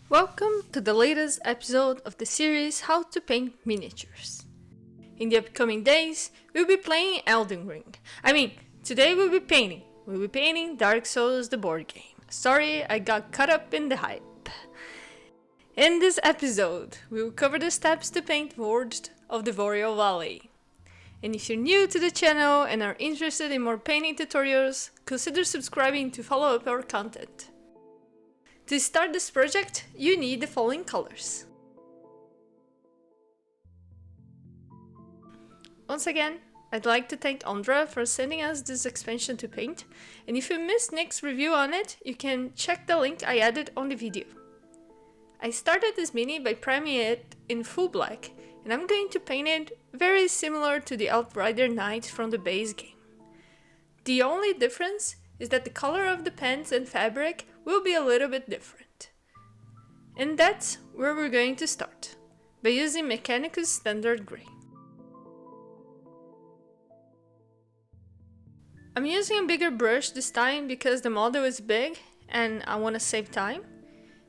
Welcome to the latest episode of the series How to Paint Miniatures. In the upcoming days, we'll be playing Elden Ring. Today we'll be painting. We'll be painting Dark Souls the board game. Sorry, I got caught up in the hype. In this episode, we will cover the steps to paint Vordt of the Boreal Valley. And if you're new to the channel and are interested in more painting tutorials, consider subscribing to follow up our content. To start this project, you need the following colors. Once again, I'd like to thank Andra for sending us this expansion to paint, and if you missed Nick's review on it, you can check the link I added on the video. I started this mini by priming it in full black, and I'm going to paint it very similar to the Outrider Knight from the base game. The only difference is that the color of the pants and fabric will be a little bit different. And that's where we're going to start, by using Mechanicus Standard Grey. I'm using a bigger brush this time because the model is big and I want to save time,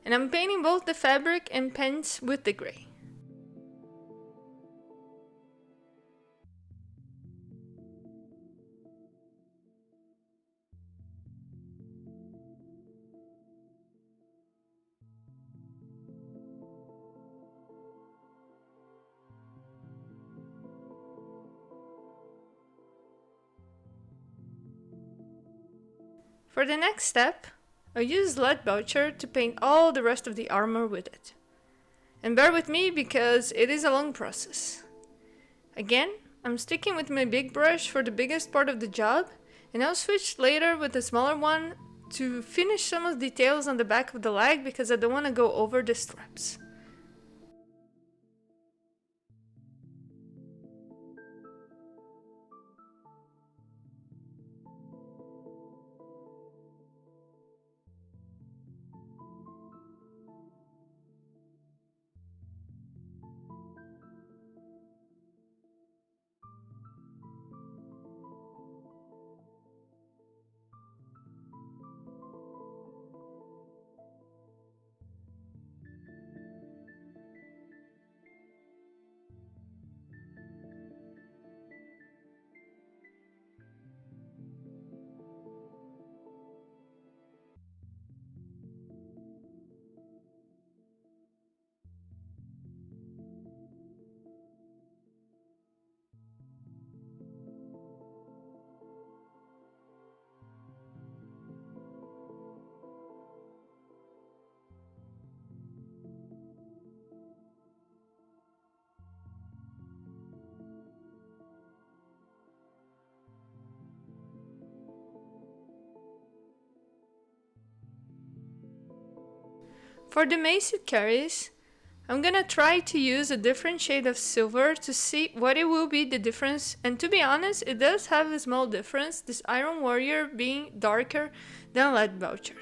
and I'm painting both the fabric and pants with the grey. For the next step, I'll use lead voucher to paint all the rest of the armor with it. And bear with me because it is a long process. Again, I'm sticking with my big brush for the biggest part of the job, and I'll switch later with the smaller one to finish some of the details on the back of the leg because I don't want to go over the straps. For the mace it carries, I'm gonna try to use a different shade of silver to see what it will be the difference, and to be honest, it does have a small difference, this Iron Warrior being darker than Lead Voucher.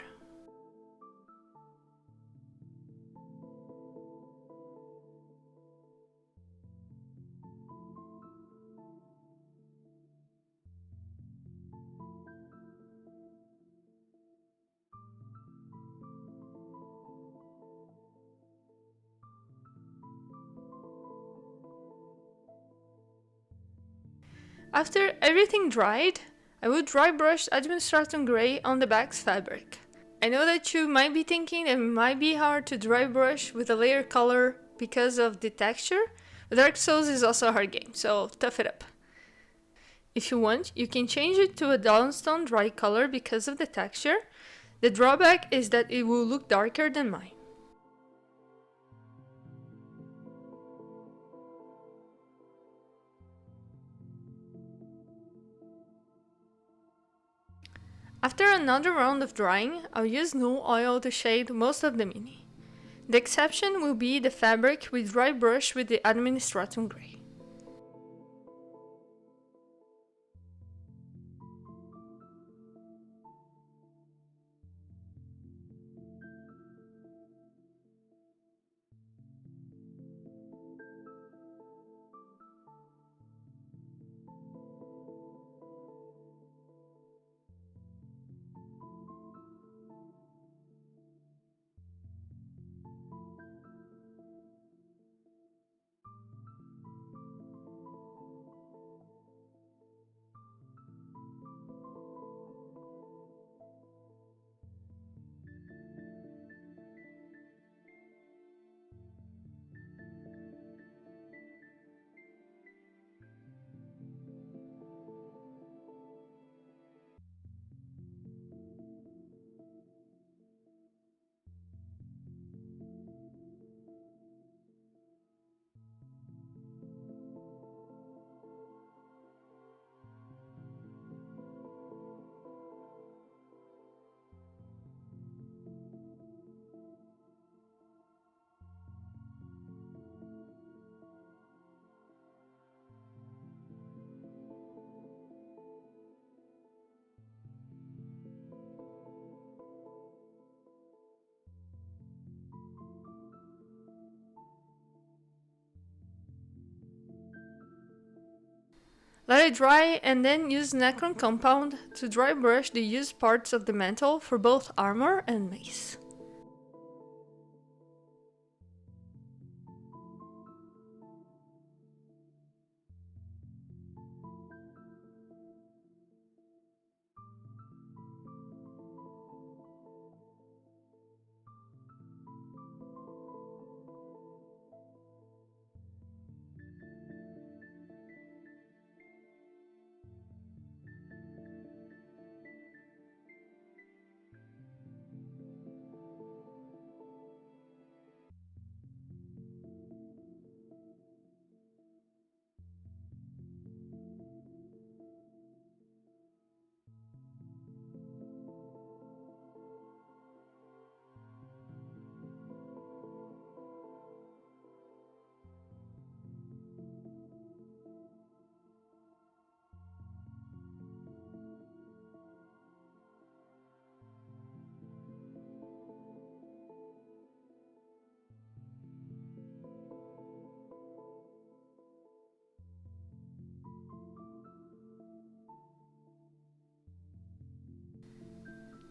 After everything dried, I will dry brush Administratum Grey on the back's fabric. I know that you might be thinking it might be hard to dry brush with a layer color because of the texture, but Dark Souls is also a hard game, so tough it up. If you want, you can change it to a Dawnstone dry color because of the texture. The drawback is that it will look darker than mine. After another round of drying, I'll use null oil to shade most of the mini. The exception will be the fabric we dry brush with the Administratum Grey. Let it dry and then use Necron compound to dry brush the used parts of the mantle for both armor and mace.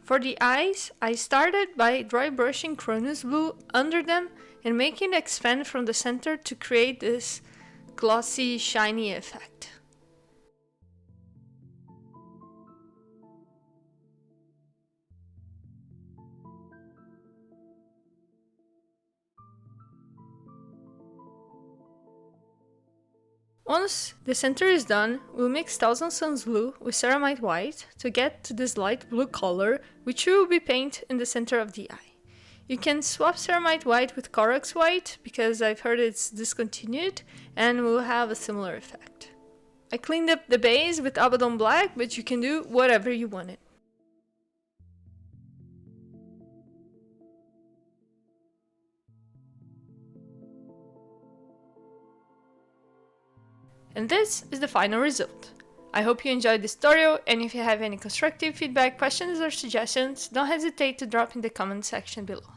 For the eyes, I started by dry brushing Cronus Blue under them and making it expand from the center to create this glossy, shiny effect. Once the center is done, we'll mix Thousand Suns Blue with Ceramite White to get to this light blue color, which we will be paint in the center of the eye. You can swap Ceramite White with Corax White, because I've heard it's discontinued, and we'll have a similar effect. I cleaned up the base with Abaddon Black, but you can do whatever you wanted. And this is the final result. I hope you enjoyed this tutorial, and if you have any constructive feedback, questions or suggestions, don't hesitate to drop in the comment section below.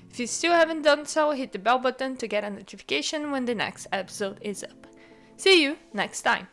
If you still haven't done so, hit the bell button to get a notification when the next episode is up. See you next time!